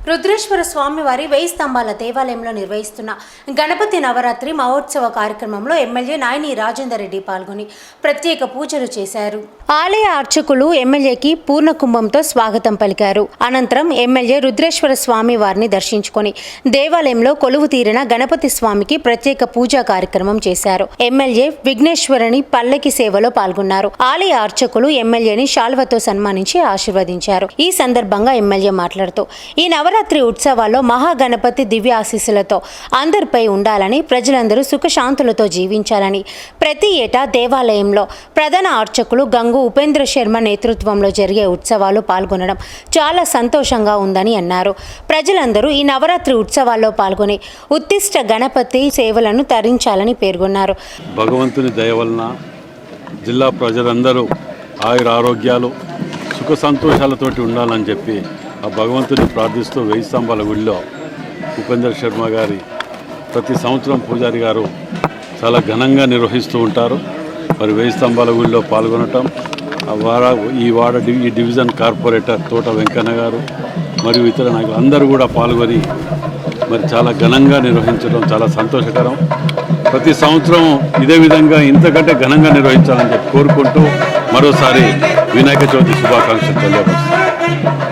రుద్రేశ్వర స్వామి వారి 1000 స్తంభాల దేవాలయంలో నిర్వహిస్తున్న గణపతి నవరాత్రి మహోత్సవ కార్యక్రమంలో ఎమ్మెల్యే నాయని రాజేందర్ రెడ్డి పాల్గొని ప్రత్యేక పూజలు చేశారు. ఆలయ అర్చకులు ఎమ్మెల్యేకి పూర్ణ కుంభంతో స్వాగతం పలికారు. అనంతరం ఎమ్మెల్యే రుద్రేశ్వర స్వామి వారిని దర్శించుకొని దేవాలయంలో కొలువు తీరిన గణపతి స్వామికి ప్రత్యేక పూజా కార్యక్రమం చేశారు. ఎమ్మెల్యే విఘ్నేశ్వరుని పల్లకి సేవలో పాల్గొన్నారు. ఆలయ అర్చకులు ఎమ్మెల్యేని శాల్వతో సన్మానించి ఆశీర్వదించారు. ఈ సందర్భంగా ఎమ్మెల్యే మాట్లాడుతూ ఈ నవరాత్రి ఉత్సవాల్లో మహాగణపతి దివ్య ఆశీస్సులతో అందరిపై ఉండాలని, ప్రజలందరూ సుఖశాంతులతో జీవించాలని ప్రతి ఏటా దేవాలయంలో ప్రధాన అర్చకులు గంగు ఉపేంద్ర శర్మ నేతృత్వంలో జరిగే ఉత్సవాలు పాల్గొనడం చాలా సంతోషంగా ఉందని అన్నారు. ప్రజలందరూ ఈ నవరాత్రి ఉత్సవాల్లో పాల్గొని ఉత్తిష్ట గణపతి సేవలను తరించాలని పేర్కొన్నారు. భగవంతుని దయ వలన జిల్లా ప్రజలందరూ ఆయుర ఆరోగ్యాలు సుఖ సంతోషాలతోటి ఉండాలని చెప్పి ఆ భగవంతుని ప్రార్థిస్తూ 1000 స్తంభాల గుడిలో ఉపేంద్ర శర్మ గారి ప్రతి సంవత్సరం పూజారి గారు చాలా ఘనంగా నిర్వహిస్తూ ఉంటారు. మరి 1000 స్తంభాల గుడిలో పాల్గొనటం ఈ డివిజన్ కార్పొరేటర్ తోట వెంకన్న గారు మరియు ఇతర నాయకులు అందరూ కూడా పాల్గొని మరి చాలా ఘనంగా నిర్వహించడం చాలా సంతోషకరం. ప్రతి సంవత్సరం ఇదే విధంగా ఇంతకంటే ఘనంగా నిర్వహించాలని చెప్పి కోరుకుంటూ మరోసారి వినాయక చవితి శుభాకాంక్షలు తెలియపరుస్తాను.